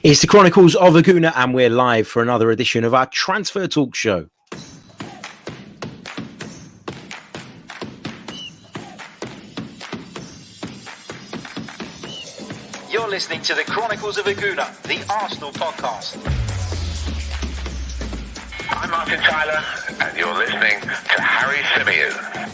It's the Chronicles of a Gooner, and we're live for another edition of our Transfer Talk show. You're listening to the Chronicles of a Gooner, the Arsenal podcast. I'm Martin Tyler, and you're listening to Harry Symeou.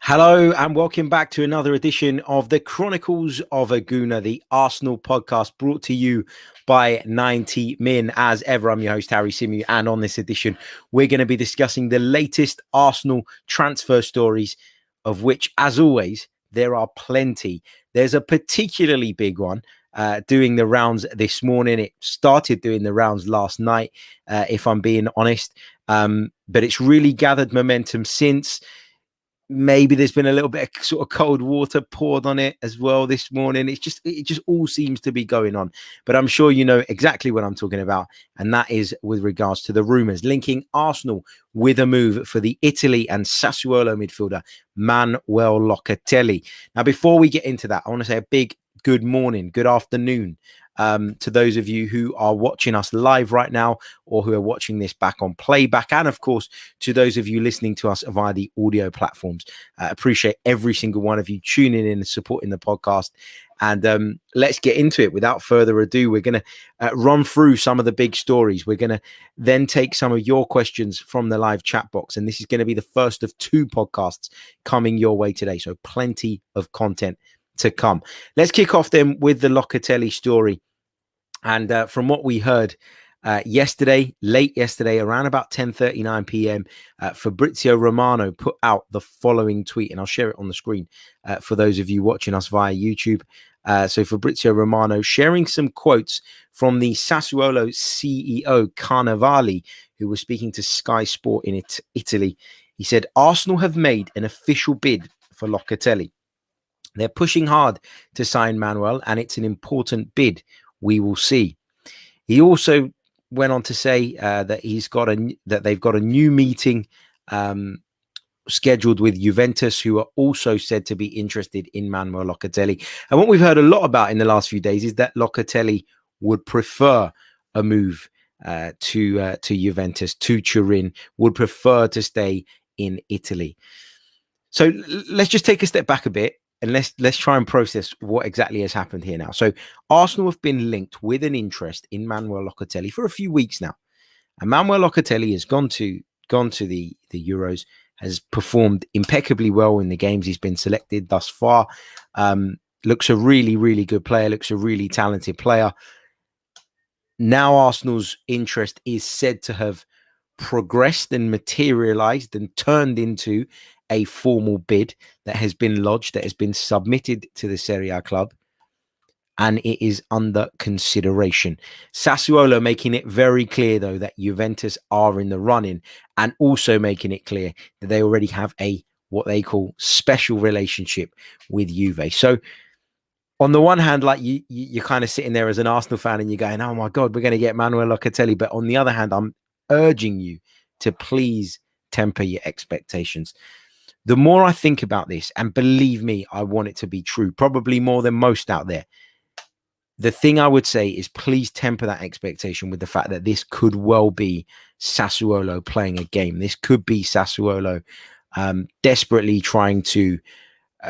Hello and welcome back to another edition of the Chronicles of a Gooner, the Arsenal podcast, brought to you by 90 Min. As ever, I'm your host, Harry Symeou, and on this edition, we're going to be discussing the latest Arsenal transfer stories, of which, as always, there are plenty. There's a particularly big one doing the rounds this morning. It started doing the rounds last night, if I'm being honest, but it's really gathered momentum since. Maybe there's been a little bit of sort of cold water poured on it as well this morning. It just all seems to be going on. But I'm sure you know exactly what I'm talking about. And that is with regards to the rumours linking Arsenal with a move for the Italy and Sassuolo midfielder, Manuel Locatelli. Now, before we get into that, I want to say a big good morning, good afternoon to those of you who are watching us live right now or who are watching this back on playback, and of course to those of you listening to us via the audio platforms. Appreciate every single one of you tuning in and supporting the podcast. And let's get into it. Without further ado, we're going to run through some of the big stories. We're going to then take some of your questions from the live chat box, and this is going to be the first of two podcasts coming your way today, so plenty of content to come. Let's kick off then with the Locatelli story. And from what we heard late yesterday, around about 10:39 p.m., Fabrizio Romano put out the following tweet, and I'll share it on the screen for those of you watching us via YouTube. So Fabrizio Romano sharing some quotes from the Sassuolo CEO Carnevali, who was speaking to Sky Sport in Italy. He said, "Arsenal have made an official bid for Locatelli. They're pushing hard to sign Manuel, and it's an important bid. We will see." He also went on to say that they've got a new meeting scheduled with Juventus, who are also said to be interested in Manuel Locatelli. And what we've heard a lot about in the last few days is that Locatelli would prefer a move to Juventus, to Turin, would prefer to stay in Italy. So let's just take a step back a bit. And let's try and process what exactly has happened here now. So Arsenal have been linked with an interest in Manuel Locatelli for a few weeks now. And Manuel Locatelli has gone to the Euros, has performed impeccably well in the games he's been selected thus far. Looks a really, really good player, looks a really talented player. Now Arsenal's interest is said to have progressed and materialized and turned into a formal bid that has been lodged, that has been submitted to the Serie A club, and it is under consideration. Sassuolo making it very clear, though, that Juventus are in the running, and also making it clear that they already have what they call special relationship with Juve. So on the one hand, like you're kind of sitting there as an Arsenal fan and you're going, oh my God, we're going to get Manuel Locatelli. But on the other hand, I'm urging you to please temper your expectations. The more I think about this, and believe me, I want it to be true, probably more than most out there, the thing I would say is please temper that expectation with the fact that this could well be Sassuolo playing a game. This could be Sassuolo desperately trying to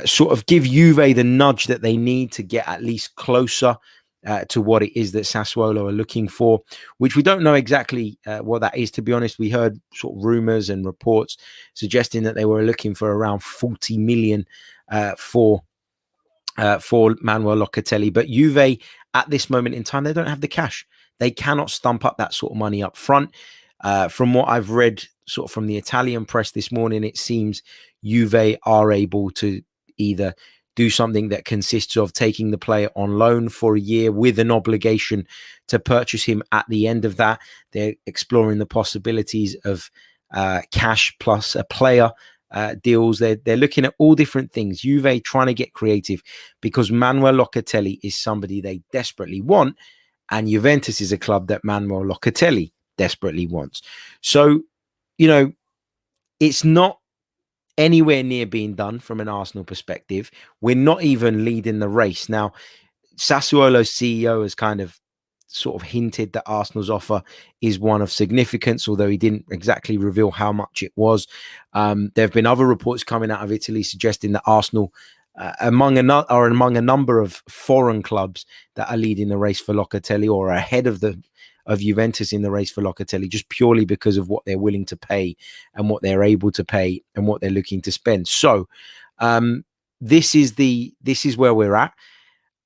sort of give Juve the nudge that they need to get at least closer to what it is that Sassuolo are looking for, which we don't know exactly what that is, to be honest. We heard sort of rumours and reports suggesting that they were looking for around 40 million for Manuel Locatelli. But Juve, at this moment in time, they don't have the cash. They cannot stump up that sort of money up front. From what I've read sort of from the Italian press this morning, it seems Juve are able to either do something that consists of taking the player on loan for a year with an obligation to purchase him at the end of that. They're exploring the possibilities of cash plus a player deals. They're looking at all different things. Juve trying to get creative because Manuel Locatelli is somebody they desperately want, and Juventus is a club that Manuel Locatelli desperately wants. So, it's not anywhere near being done from an Arsenal perspective. We're not even leading the race. Now, Sassuolo's CEO has kind of sort of hinted that Arsenal's offer is one of significance, although he didn't exactly reveal how much it was. There have been other reports coming out of Italy suggesting that Arsenal are among a number of foreign clubs that are leading the race for Locatelli, or ahead of Juventus in the race for Locatelli, just purely because of what they're willing to pay and what they're able to pay and what they're looking to spend. So this is where we're at.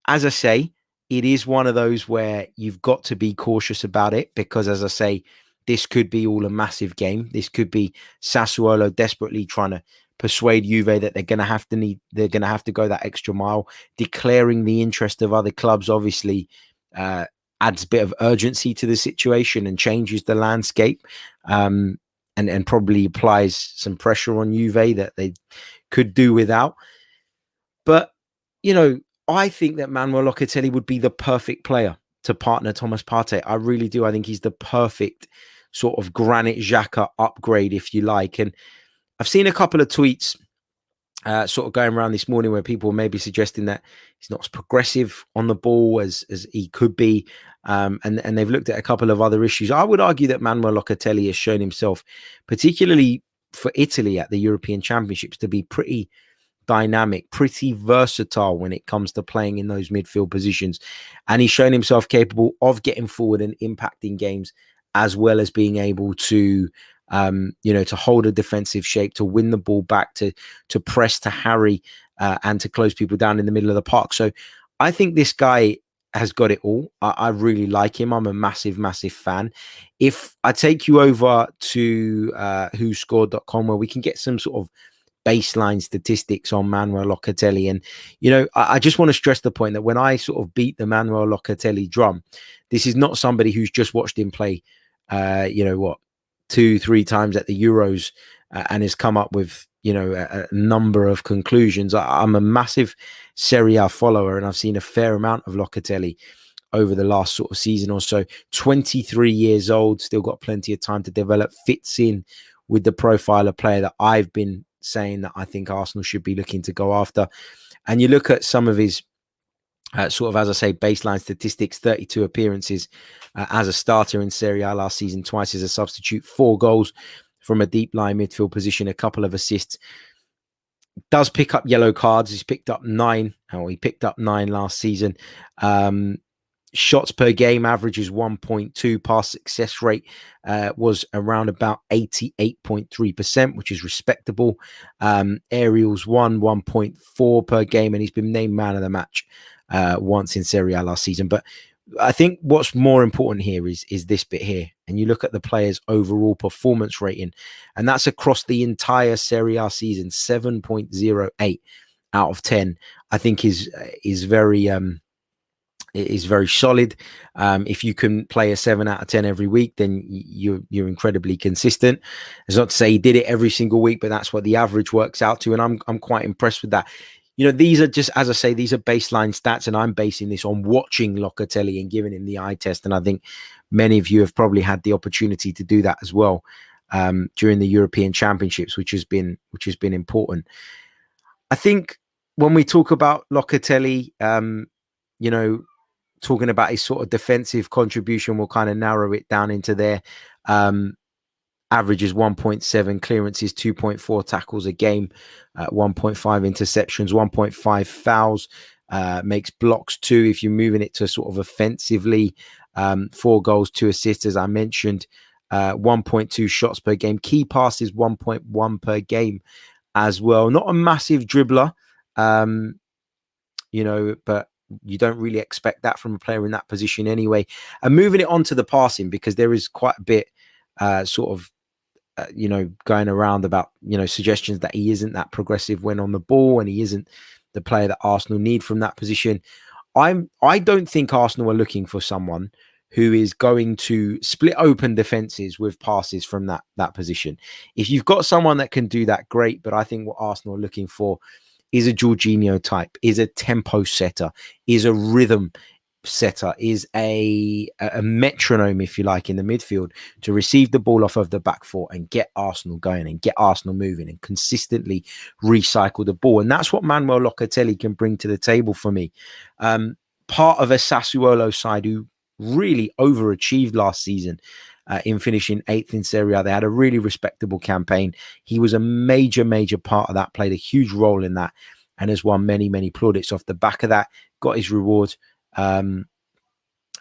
As I say, it is one of those where you've got to be cautious about it, because, as I say, this could be all a massive game. This could be Sassuolo desperately trying to persuade Juve that they're going to have to go that extra mile. Declaring the interest of other clubs obviously adds a bit of urgency to the situation and changes the landscape, and probably applies some pressure on Juve that they could do without. But, I think that Manuel Locatelli would be the perfect player to partner Thomas Partey. I really do. I think he's the perfect sort of Granit Xhaka upgrade, if you like. And I've seen a couple of tweets sort of going around this morning where people may be suggesting that he's not as progressive on the ball as he could be. And they've looked at a couple of other issues. I would argue that Manuel Locatelli has shown himself, particularly for Italy at the European Championships, to be pretty dynamic, pretty versatile when it comes to playing in those midfield positions. And he's shown himself capable of getting forward and impacting games, as well as being able to, to hold a defensive shape, to win the ball back, to press, to harry, and to close people down in the middle of the park. So I think this guy has got it all. I really like him. I'm a massive, massive fan. If I take you over to whoscored.com, where we can get some sort of baseline statistics on Manuel Locatelli. And, I just want to stress the point that when I sort of beat the Manuel Locatelli drum, this is not somebody who's just watched him play, 2-3 times at the Euros and has come up with, a number of conclusions. I'm a massive Serie A follower, and I've seen a fair amount of Locatelli over the last sort of season or so. 23 years old, still got plenty of time to develop, fits in with the profile of player that I've been saying that I think Arsenal should be looking to go after. And you look at some of his sort of, as I say, baseline statistics: 32 appearances as a starter in Serie A last season, twice as a substitute, 4 goals from a deep line midfield position, a couple of assists. Does pick up yellow cards. He picked up 9 last season. Shots per game average is 1.2. Pass success rate was around about 88.3%, which is respectable. Aerials 1.4 per game, and he's been named man of the match once in Serie A last season. But I think what's more important here is this bit here. And you look at the player's overall performance rating, and that's across the entire Serie A season, 7.08 out of 10. I think is very solid. If you can play a 7 out of 10 every week, then you're incredibly consistent. It's not to say he did it every single week, but that's what the average works out to, and I'm quite impressed with that. These are just, as I say, these are baseline stats, and I'm basing this on watching Locatelli and giving him the eye test. And I think many of you have probably had the opportunity to do that as well during the European Championships, which has been important. I think when we talk about Locatelli, talking about his sort of defensive contribution, we'll kind of narrow it down into there. Averages 1.7, clearances 2.4, tackles a game, 1.5 interceptions, 1.5 fouls, makes blocks 2 if you're moving it to sort of offensively, 4 goals, 2 assists, as I mentioned, 1.2 shots per game, key passes 1.1 per game as well. Not a massive dribbler, but you don't really expect that from a player in that position anyway. And moving it on to the passing, because there is quite a bit going around about, suggestions that he isn't that progressive when on the ball, and he isn't the player that Arsenal need from that position. I don't think Arsenal are looking for someone who is going to split open defenses with passes from that position. If you've got someone that can do that, great. But I think what Arsenal are looking for is a Jorginho type, is a tempo setter, is a rhythm setter, is a metronome, if you like, in the midfield to receive the ball off of the back four and get Arsenal going and get Arsenal moving and consistently recycle the ball. And that's what Manuel Locatelli can bring to the table for me. Part of a Sassuolo side who really overachieved last season in finishing 8th in Serie A. They had a really respectable campaign. He was a major part of that, played a huge role in that, and has won many plaudits off the back of that, got his reward.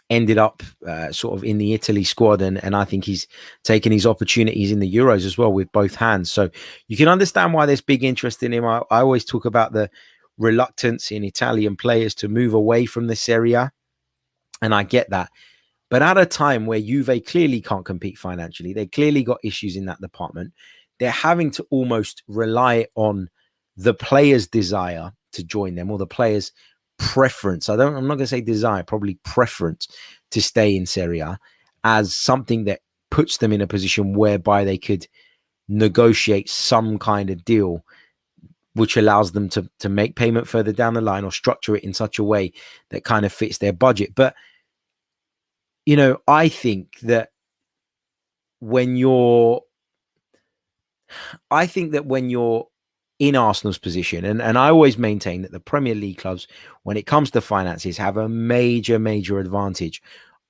Ended up sort of in the Italy squad, and I think he's taken his opportunities in the Euros as well with both hands. So you can understand why there's big interest in him. I always talk about the reluctance in Italian players to move away from the Serie A, and I get that. But at a time where Juve clearly can't compete financially, they clearly got issues in that department, they're having to almost rely on the players' desire to join them, or the players' preference. I'm not going to say desire, probably preference to stay in Serie A, as something that puts them in a position whereby they could negotiate some kind of deal which allows them to make payment further down the line, or structure it in such a way that kind of fits their budget. But I think that when you're in Arsenal's position, and I always maintain that the Premier League clubs, when it comes to finances, have a major advantage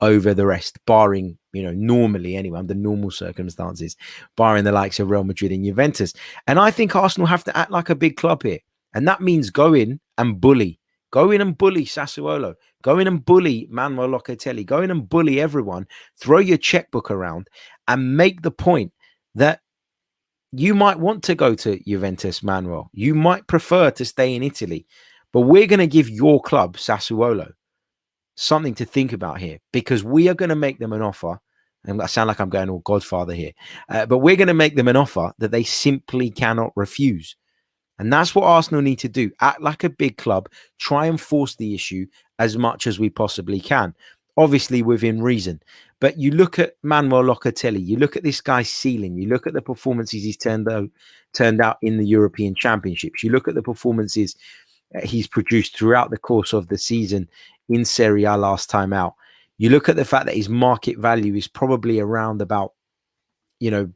over the rest, barring, normally anyway, under normal circumstances, barring the likes of Real Madrid and Juventus. And I think Arsenal have to act like a big club here. And that means go in and bully Sassuolo, go in and bully Manuel Locatelli, go in and bully everyone, throw your checkbook around and make the point that you might want to go to Juventus, Manuel. You might prefer to stay in Italy, but we're going to give your club, Sassuolo, something to think about here, because we are going to make them an offer. And I sound like I'm going all Godfather here, but we're going to make them an offer that they simply cannot refuse. And that's what Arsenal need to do. Act like a big club, try and force the issue as much as we possibly can, obviously within reason. But you look at Manuel Locatelli, you look at this guy's ceiling, you look at the performances he's turned out in the European Championships, you look at the performances he's produced throughout the course of the season in Serie A last time out. You look at the fact that his market value is probably around about,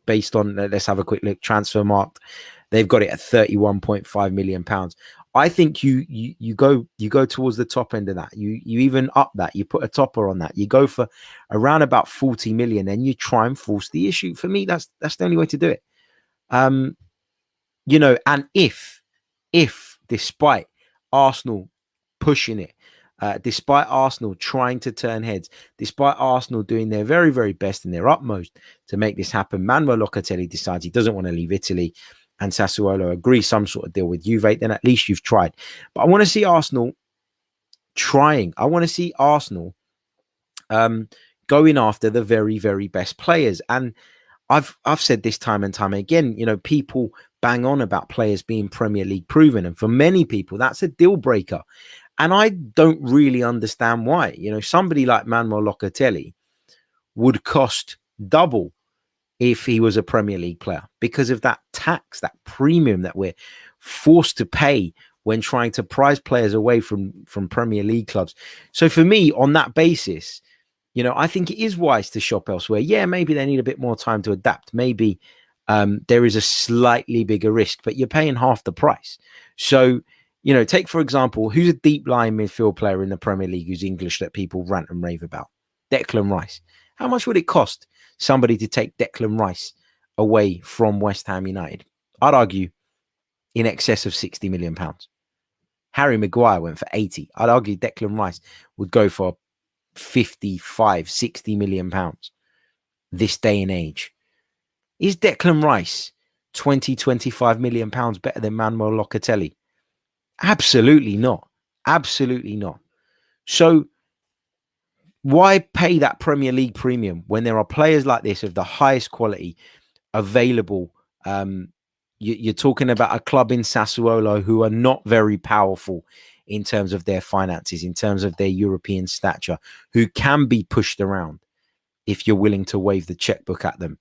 based on, let's have a quick look, transfer marked, they've got it at £31.5 million. I think you go towards the top end of that. You even up that. You put a topper on that. You go for around about 40 million, and you try and force the issue. For me, that's the only way to do it. And if despite Arsenal pushing it, despite Arsenal trying to turn heads, despite Arsenal doing their very, very best and their utmost to make this happen, Manuel Locatelli decides he doesn't want to leave Italy, and Sassuolo agree some sort of deal with Juve, then at least you've tried. But I want to see Arsenal trying. I want to see Arsenal going after the very, very best players. And I've said this time and time again, people bang on about players being Premier League proven. And for many people, that's a deal breaker. And I don't really understand why. Somebody like Manuel Locatelli would cost double if he was a Premier League player, because of that tax, that premium that we're forced to pay when trying to prize players away from Premier League clubs. So for me, on that basis, I think it is wise to shop elsewhere. Yeah, maybe they need a bit more time to adapt. Maybe there is a slightly bigger risk, but you're paying half the price. So, take, for example, who's a deep line midfield player in the Premier League who's English that people rant and rave about? Declan Rice. How much would it cost somebody to take Declan Rice away from West Ham United? I'd argue in excess of £60 million. Harry Maguire went for 80. I'd argue Declan Rice would go for 55, 60 million pounds this day and age. Is Declan Rice 20, 25 million pounds better than Manuel Locatelli? Absolutely not. Absolutely not. So why pay that Premier League premium when there are players like this of the highest quality available? You're talking about a club in Sassuolo who are not very powerful in terms of their finances, in terms of their European stature, who can be pushed around if you're willing to wave the checkbook at them.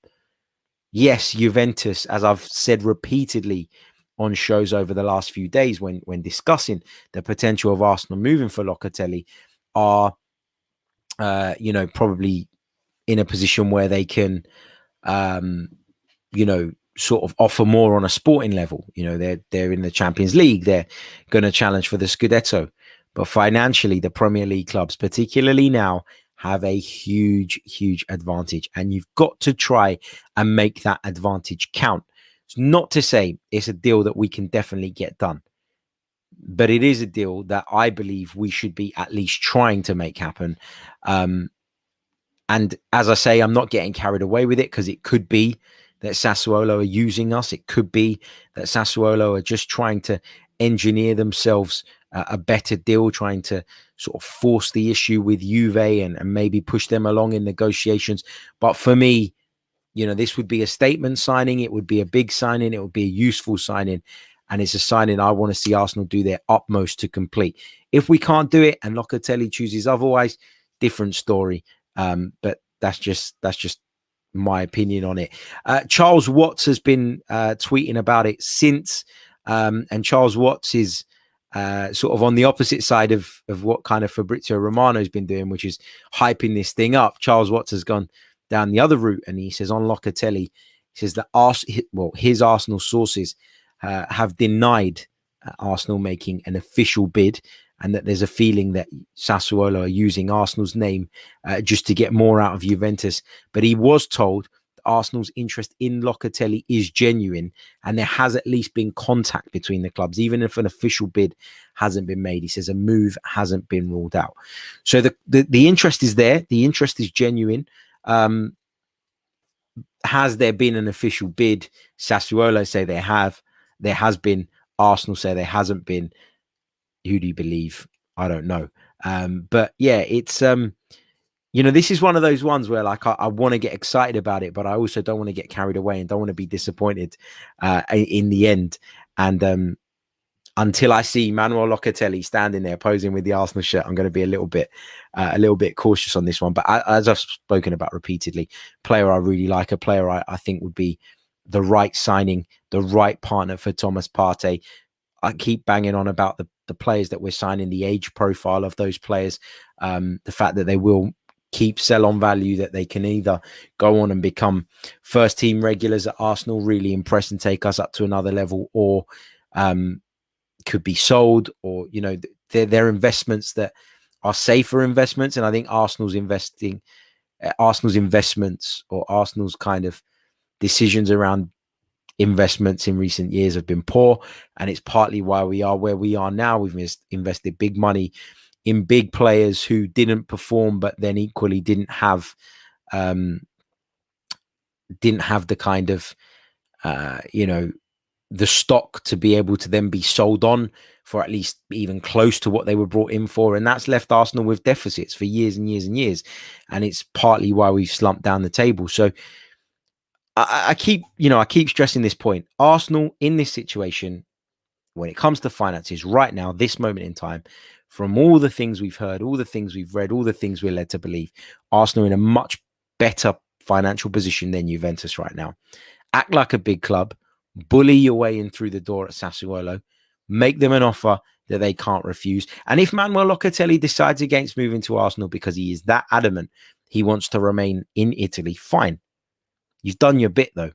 Yes, Juventus, as I've said repeatedly on shows over the last few days when discussing the potential of Arsenal moving for Locatelli, are probably in a position where they can sort of offer more on a sporting level. They're in the Champions League, they're going to challenge for the Scudetto, but financially the Premier League clubs, particularly now, have a huge advantage, and you've got to try and make that advantage count. It's not to say it's a deal that we can definitely get done, but it is a deal that I believe we should be at least trying to make happen. And as I say, I'm not getting carried away with it, because it could be that Sassuolo are using us. It could be that Sassuolo are just trying to engineer themselves a better deal, trying to sort of force the issue with Juve and maybe push them along in negotiations. But for me, this would be a statement signing. It would be a big signing. It would be a useful signing. And it's a signing I want to see Arsenal do their utmost to complete. If we can't do it and Locatelli chooses otherwise, different story. But that's just my opinion on it. Charles Watts has been tweeting about it since, and Charles Watts is sort of on the opposite side of what kind of Fabrizio Romano has been doing, which is hyping this thing up. Charles Watts has gone down the other route, and he says on Locatelli, he says that his Arsenal sources have denied Arsenal making an official bid, and that there's a feeling that Sassuolo are using Arsenal's name just to get more out of Juventus. But he was told that Arsenal's interest in Locatelli is genuine, and there has at least been contact between the clubs, even if an official bid hasn't been made. He says a move hasn't been ruled out. So the interest is there. The interest is genuine. Has there been an official bid? Sassuolo say there have. There has been. Arsenal say there hasn't been. Who do you believe? I don't know. But yeah, it's this is one of those ones where like I want to get excited about it, but I also don't want to get carried away and don't want to be disappointed in the end. And until I see Manuel Locatelli standing there posing with the Arsenal shirt, I'm going to be a little bit cautious on this one. But as I've spoken about repeatedly, player I really like, a player I think would be the right signing, the right partner for Thomas Partey. I keep banging on about the players that we're signing, the age profile of those players, the fact that they will keep sell-on value, that they can either go on and become first-team regulars at Arsenal, really impress and take us up to another level, or could be sold, or, they're investments that are safer investments. And I think Arsenal's investments or Arsenal's kind of decisions around investments in recent years have been poor, and it's partly why we are where we are now. We've invested big money in big players who didn't perform, but then equally didn't have the kind of the stock to be able to then be sold on for at least even close to what they were brought in for, and that's left Arsenal with deficits for years and years and years, and it's partly why we've slumped down the table. So I keep stressing this point. Arsenal in this situation, when it comes to finances right now, this moment in time, from all the things we've heard, all the things we've read, all the things we're led to believe, Arsenal in a much better financial position than Juventus right now. Act like a big club, bully your way in through the door at Sassuolo, make them an offer that they can't refuse. And if Manuel Locatelli decides against moving to Arsenal because he is that adamant he wants to remain in Italy, fine. You've done your bit, though.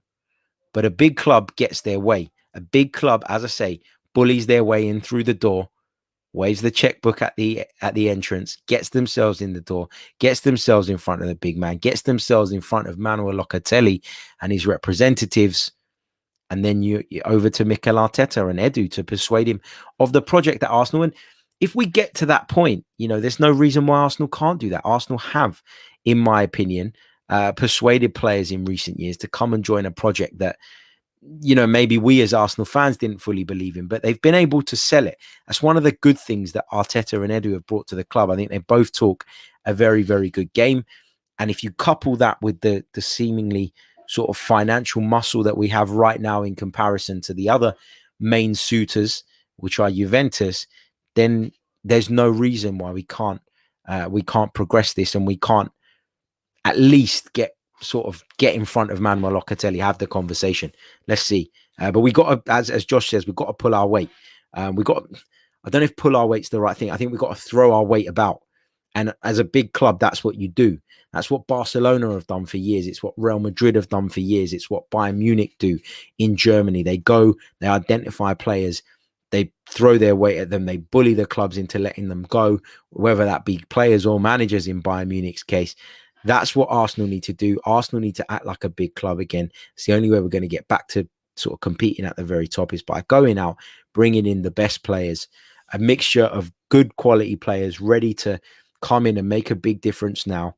But a big club gets their way. A big club, as I say, bullies their way in through the door, waves the checkbook at the entrance, gets themselves in the door, gets themselves in front of the big man, gets themselves in front of Manuel Locatelli and his representatives. And then you're over to Mikel Arteta and Edu to persuade him of the project at Arsenal. And if we get to that point, there's no reason why Arsenal can't do that. Arsenal have, in my opinion, persuaded players in recent years to come and join a project that, maybe we as Arsenal fans didn't fully believe in, but they've been able to sell it. That's one of the good things that Arteta and Edu have brought to the club. I think they both talk a very, very good game. And if you couple that with the seemingly sort of financial muscle that we have right now in comparison to the other main suitors, which are Juventus, then there's no reason why we can't progress this, and we can't at least get in front of Manuel Locatelli, have the conversation. Let's see. But we got to, as Josh says, we've got to pull our weight. I don't know if pull our weight's the right thing. I think we've got to throw our weight about. And as a big club, that's what you do. That's what Barcelona have done for years. It's what Real Madrid have done for years. It's what Bayern Munich do in Germany. They go, they identify players, they throw their weight at them, they bully the clubs into letting them go, whether that be players or managers in Bayern Munich's case. That's what Arsenal need to do. Arsenal need to act like a big club again. It's the only way we're going to get back to sort of competing at the very top, is by going out, bringing in the best players, a mixture of good quality players ready to come in and make a big difference now,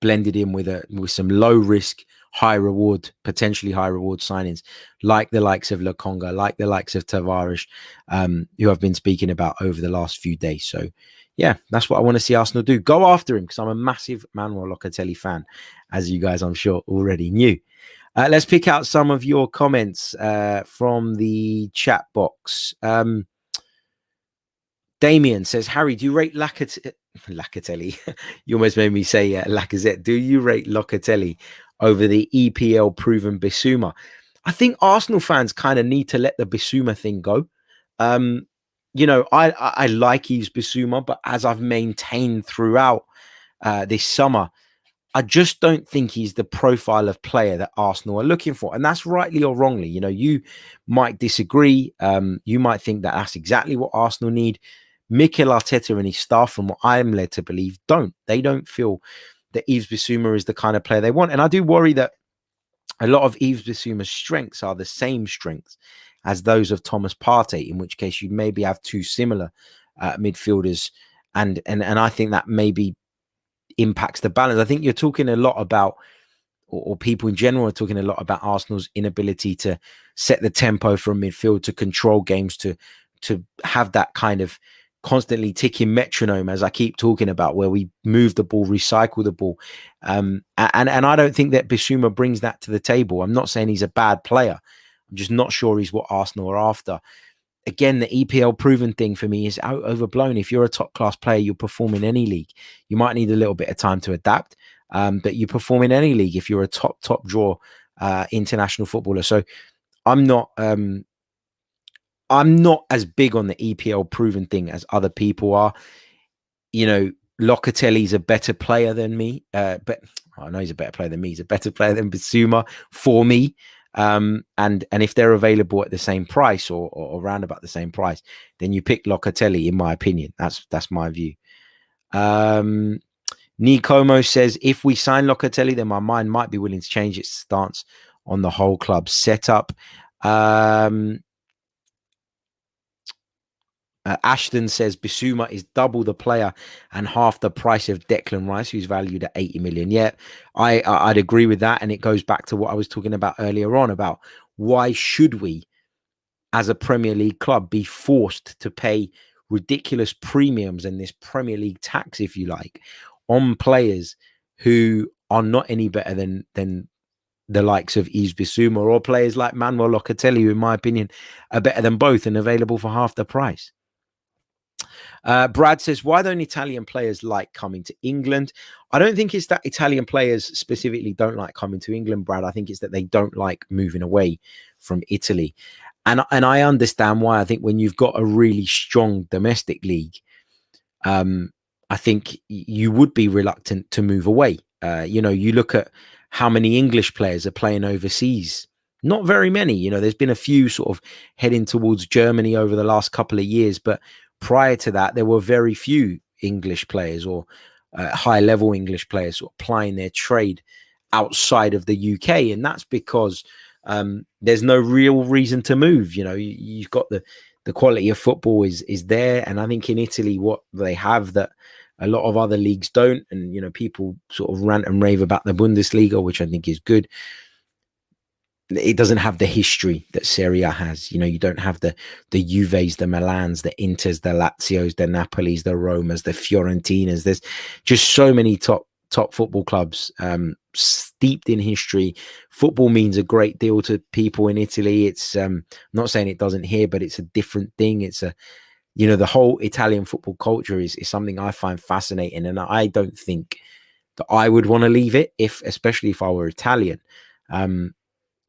blended in with some low risk, high reward, potentially high reward signings, like the likes of Lokonga, like the likes of Tavares, who I've been speaking about over the last few days. So yeah, that's what I want to see Arsenal do. Go after him, because I'm a massive Manuel Locatelli fan, as you guys, I'm sure, already knew. Let's pick out some of your comments from the chat box. Damien says, Harry, do you rate Locatelli? You almost made me say Lacazette. Do you rate Locatelli over the EPL proven Basuma? I think Arsenal fans kind of need to let the Basuma thing go. I like Yves Basuma, but as I've maintained throughout this summer, I just don't think he's the profile of player that Arsenal are looking for. And that's rightly or wrongly. You might disagree. You might think that that's exactly what Arsenal need. Mikel Arteta and his staff, from what I'm led to believe, They don't feel that Yves Basuma is the kind of player they want. And I do worry that a lot of Yves Basuma's strengths are the same strengths as those of Thomas Partey, in which case you maybe have two similar midfielders. And I think that maybe impacts the balance. I think you're talking a lot about, or people in general are talking a lot about, Arsenal's inability to set the tempo from midfield, to control games, to have that kind of constantly ticking metronome, as I keep talking about, where we move the ball, recycle the ball. And I don't think that Basuma brings that to the table. I'm not saying he's a bad player. I'm just not sure he's what Arsenal are after. Again, the EPL proven thing for me is overblown. If you're a top class player, you'll perform in any league. You might need a little bit of time to adapt, but you perform in any league if you're a top draw international footballer. So I'm not as big on the EPL proven thing as other people are. Locatelli's a better player than me, but I know he's a better player than me. He's a better player than Basuma for me. And if they're available at the same price or around about the same price, then you pick Locatelli, in my opinion. That's my view. Nikomo says, if we sign Locatelli, then my mind might be willing to change its stance on the whole club setup. Ashton says Basuma is double the player and half the price of Declan Rice, who's valued at 80 million. Yeah, I'd agree with that. And it goes back to what I was talking about earlier on about why should we, as a Premier League club, be forced to pay ridiculous premiums and this Premier League tax, if you like, on players who are not any better than the likes of Yves Basuma, or players like Manuel Locatelli, who, in my opinion, are better than both and available for half the price. Brad says, why don't Italian players like coming to England? I don't think it's that Italian players specifically don't like coming to England, Brad. I think it's that they don't like moving away from Italy. And I understand why. I think when you've got a really strong domestic league, I think you would be reluctant to move away. You look at how many English players are playing overseas. Not very many. There's been a few sort of heading towards Germany over the last couple of years, but prior to that, there were very few English players or high-level English players sort of plying their trade outside of the UK, and that's because there's no real reason to move. You've got the quality of football is there, and I think in Italy what they have that a lot of other leagues don't, and people sort of rant and rave about the Bundesliga, which I think is good. It doesn't have the history that Serie A has. You don't have the Juves, the Milans, the Inters, the Lazios, the Napolis, the Romas, the Fiorentinas. There's just so many top football clubs steeped in history. Football means a great deal to people in Italy. It's not saying it doesn't here, but it's a different thing. It's a the whole Italian football culture is something I find fascinating, and I don't think that I would want to leave it, especially if I were Italian.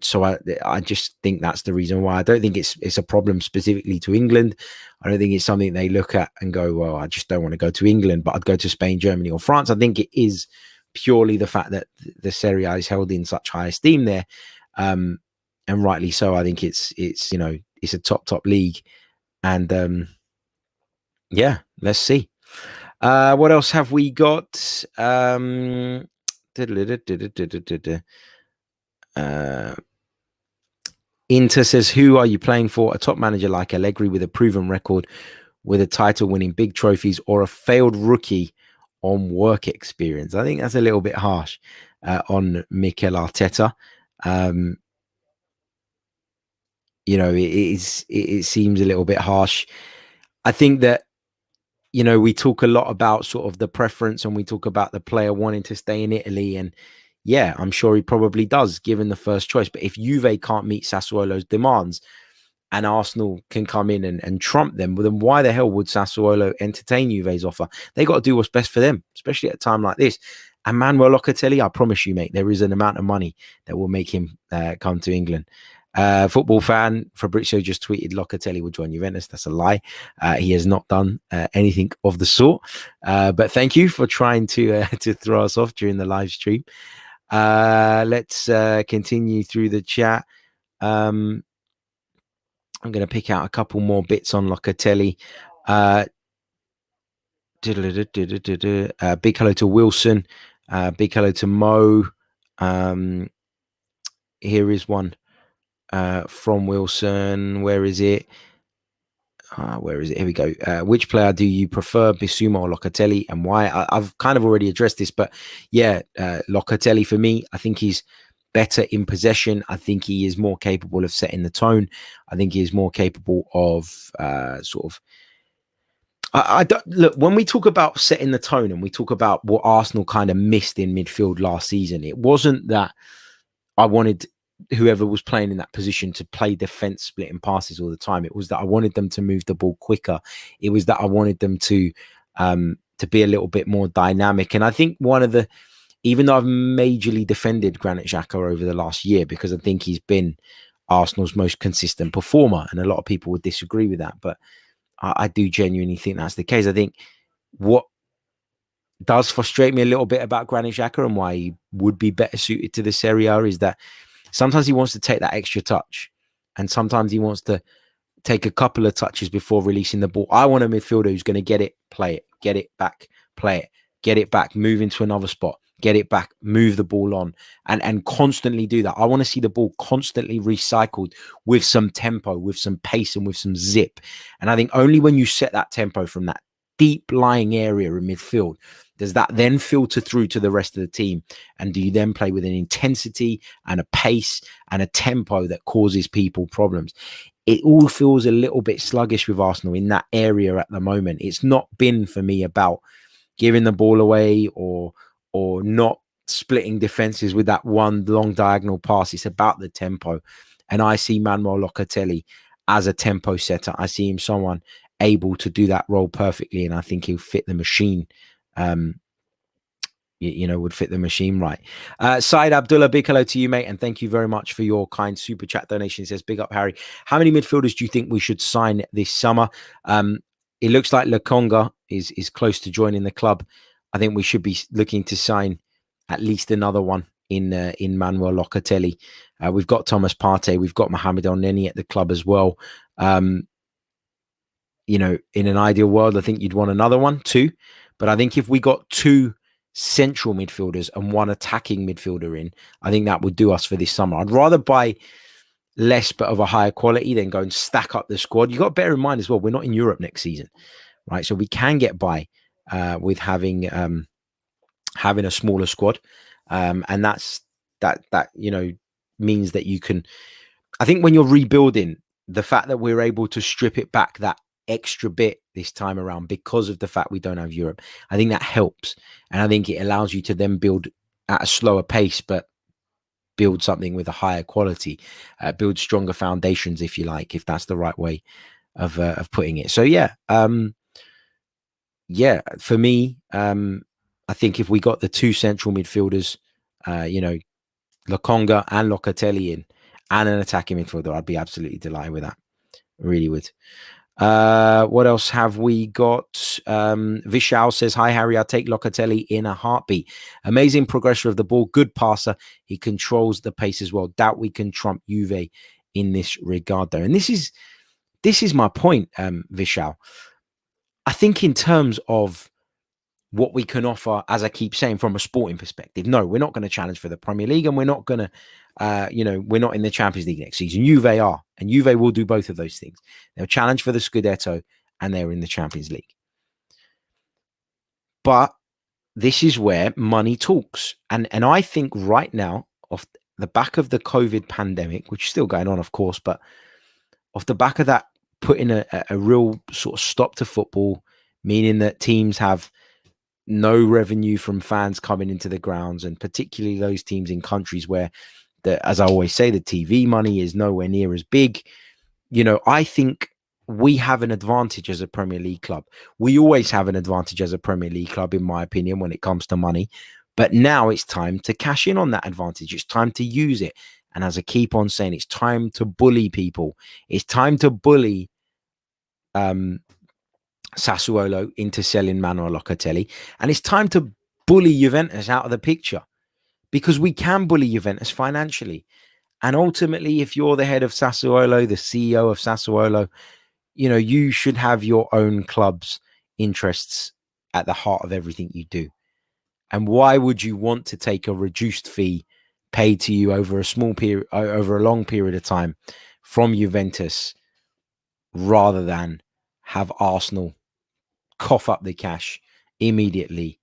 So I just think that's the reason why. I don't think it's a problem specifically to England. I don't think it's something they look at and go, well, I just don't want to go to England, but I'd go to Spain, Germany, or France. I think it is purely the fact that the Serie A is held in such high esteem there, and rightly so. I think it's a top league, and yeah, let's see. What else have we got? Inter says, who are you playing for? A top manager like Allegri with a proven record, with a title winning big trophies, or a failed rookie on work experience? I think that's a little bit harsh on Mikel Arteta. It seems a little bit harsh. I think that, we talk a lot about sort of the preference, and we talk about the player wanting to stay in Italy. And yeah, I'm sure he probably does, given the first choice. But if Juve can't meet Sassuolo's demands and Arsenal can come in and trump them, well, then why the hell would Sassuolo entertain Juve's offer? They got to do what's best for them, especially at a time like this. And Manuel Locatelli, I promise you, mate, there is an amount of money that will make him come to England. Football fan Fabrizio just tweeted Locatelli will join Juventus. That's a lie. He has not done anything of the sort. But thank you for trying to throw us off during the live stream. Let's continue through the chat. I'm going to pick out a couple more bits on Locatelli. Big hello to Wilson. Big hello to Mo. Here is one. From Wilson. Where is it? Here we go. Which player do you prefer, Basuma or Locatelli, and why? I've kind of already addressed this, but yeah, Locatelli for me, I think he's better in possession. I think he is more capable of setting the tone. I think he is more capable of I don't look, when we talk about setting the tone and we talk about what Arsenal kind of missed in midfield last season, it wasn't that I wanted whoever was playing in that position to play defense splitting passes all the time. It was that I wanted them to move the ball quicker. It was that I wanted them to be a little bit more dynamic. And I think even though I've majorly defended Granit Xhaka over the last year, because I think he's been Arsenal's most consistent performer, and a lot of people would disagree with that, but I do genuinely think that's the case. I think what does frustrate me a little bit about Granit Xhaka and why he would be better suited to this area is that sometimes he wants to take that extra touch, and sometimes he wants to take a couple of touches before releasing the ball. I want a midfielder who's going to get it, play it, get it back, play it, get it back, move into another spot, get it back, move the ball on, and constantly do that. I want to see the ball constantly recycled with some tempo, with some pace, and with some zip. And I think only when you set that tempo from that deep lying area in midfield does that then filter through to the rest of the team, and do you then play with an intensity and a pace and a tempo that causes people problems. It all feels a little bit sluggish with Arsenal in that area at the moment. It's not been for me about giving the ball away or not splitting defenses with that one long diagonal pass. It's about the tempo, and I see Manuel Locatelli as a tempo setter. I see him someone able to do that role perfectly, and I think he'll fit the machine. Would fit the machine right. Said Abdullah, big hello to you, mate, and thank you very much for your kind super chat donation. It says, big up, Harry. How many midfielders do you think we should sign this summer? It looks like Lokonga is close to joining the club. I think we should be looking to sign at least another one in Manuel Locatelli. We've got Thomas Partey, we've got Mohamed El Neni at the club as well. In an ideal world, I think you'd want another one too. But I think if we got two central midfielders and one attacking midfielder in, I think that would do us for this summer. I'd rather buy less but of a higher quality than go and stack up the squad. You got to bear in mind as well, we're not in Europe next season, right? So we can get by with having a smaller squad, and that means that you can. I think when you're rebuilding, the fact that we're able to strip it back that extra bit this time around because of the fact we don't have Europe, I think that helps, and I think it allows you to then build at a slower pace, but build something with a higher quality, build stronger foundations, if you like, if that's the right way of putting it. So for me, I think if we got the two central midfielders, Lokonga and Locatelli in, and an attacking midfielder, I'd be absolutely delighted with that. Really would. What else have we got? Vishal says, hi, Harry. I'll take Locatelli in a heartbeat. Amazing progressor of the ball. Good passer. He controls the pace as well. Doubt we can trump Juve in this regard, though. And this is my point, Vishal. I think in terms of what we can offer, as I keep saying, from a sporting perspective, no, we're not going to challenge for the Premier League, and we're not going to, we're not in the Champions League next season. Juve are, and Juve will do both of those things. They'll challenge for the Scudetto, and they're in the Champions League. But this is where money talks. And I think right now, off the back of the COVID pandemic, which is still going on, of course, but off the back of that, putting a real sort of stop to football, meaning that teams have no revenue from fans coming into the grounds, and particularly those teams in countries where, as I always say, the TV money is nowhere near as big. I think we have an advantage as a Premier League club. We always have an advantage as a Premier League club, in my opinion, when it comes to money. But now it's time to cash in on that advantage. It's time to use it. And as I keep on saying, it's time to bully people. It's time to bully Sassuolo into selling Manuel Locatelli. And it's time to bully Juventus out of the picture, because we can bully Juventus financially. And ultimately, if you're the head of Sassuolo, the CEO of Sassuolo, you should have your own club's interests at the heart of everything you do. And why would you want to take a reduced fee paid to you over a small period, over a long period of time from Juventus, rather than have Arsenal cough up the cash immediately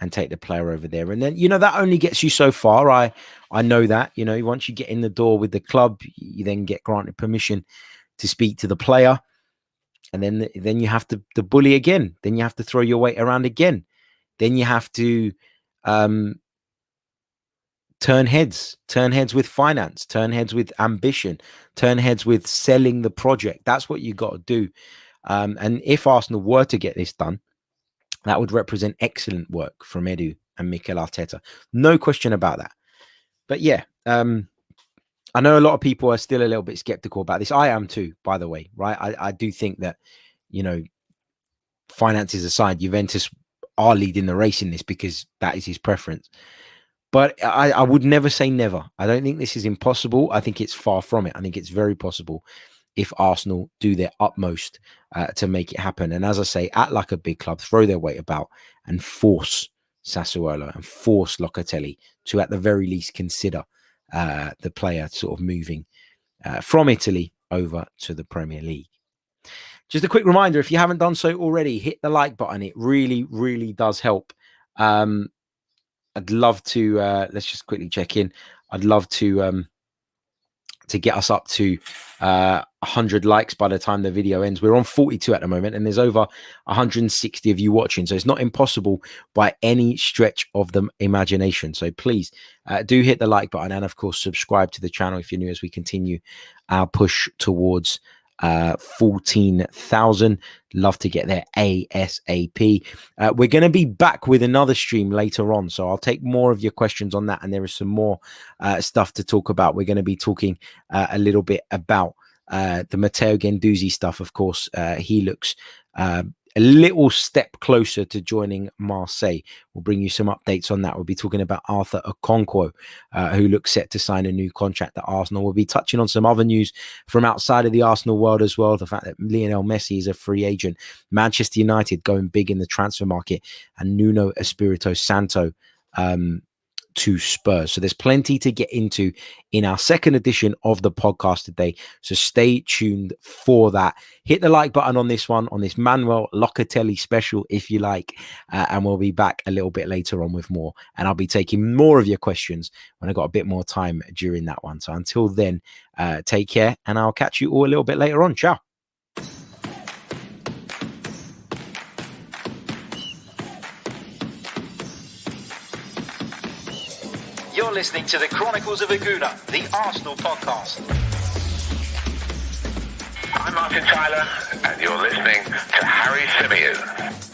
and take the player over there? And then, that only gets you so far. I know that, once you get in the door with the club, you then get granted permission to speak to the player. And then you have to bully again. Then you have to throw your weight around again. Then you have to turn heads with finance, turn heads with ambition, turn heads with selling the project. That's what you got to do. And if Arsenal were to get this done, that would represent excellent work from Edu and Mikel Arteta. No question about that. But I know a lot of people are still a little bit skeptical about this. I am too, by the way, right? I do think that, finances aside, Juventus are leading the race in this because that is his preference. But I would never say never. I don't think this is impossible. I think it's far from it. I think it's very possible if Arsenal do their utmost to make it happen. And as I say, act like a big club, throw their weight about and force Sassuolo and force Locatelli to, at the very least, consider the player sort of moving from Italy over to the Premier League. Just a quick reminder, if you haven't done so already, hit the like button. It really, really does help. I'd love to, let's just quickly check in. I'd love to get us up to 100 likes by the time the video ends. We're on 42 at the moment, and there's over 160 of you watching. So it's not impossible by any stretch of the imagination. So please do hit the like button, and of course, subscribe to the channel if you're new, as we continue our push towards 14,000. Love to get there ASAP. We're going to be back with another stream later on, so I'll take more of your questions on that, and there is some more stuff to talk about. We're going to be talking a little bit about the Matteo Guendouzi stuff. Of course, he looks a little step closer to joining Marseille. We'll bring you some updates on that. We'll be talking about Arthur Okonkwo, who looks set to sign a new contract at Arsenal. We'll be touching on some other news from outside of the Arsenal world as well. The fact that Lionel Messi is a free agent, Manchester United going big in the transfer market, and Nuno Espirito Santo to Spurs. So there's plenty to get into in our second edition of the podcast today. So stay tuned for that. Hit the like button on this one, on this Manuel Locatelli special, if you like. And we'll be back a little bit later on with more. And I'll be taking more of your questions when I got a bit more time during that one. So until then, take care, and I'll catch you all a little bit later on. Ciao. You're listening to the Chronicles of a Gooner, the Arsenal podcast. I'm Martin Tyler, and you're listening to Harry Symeou.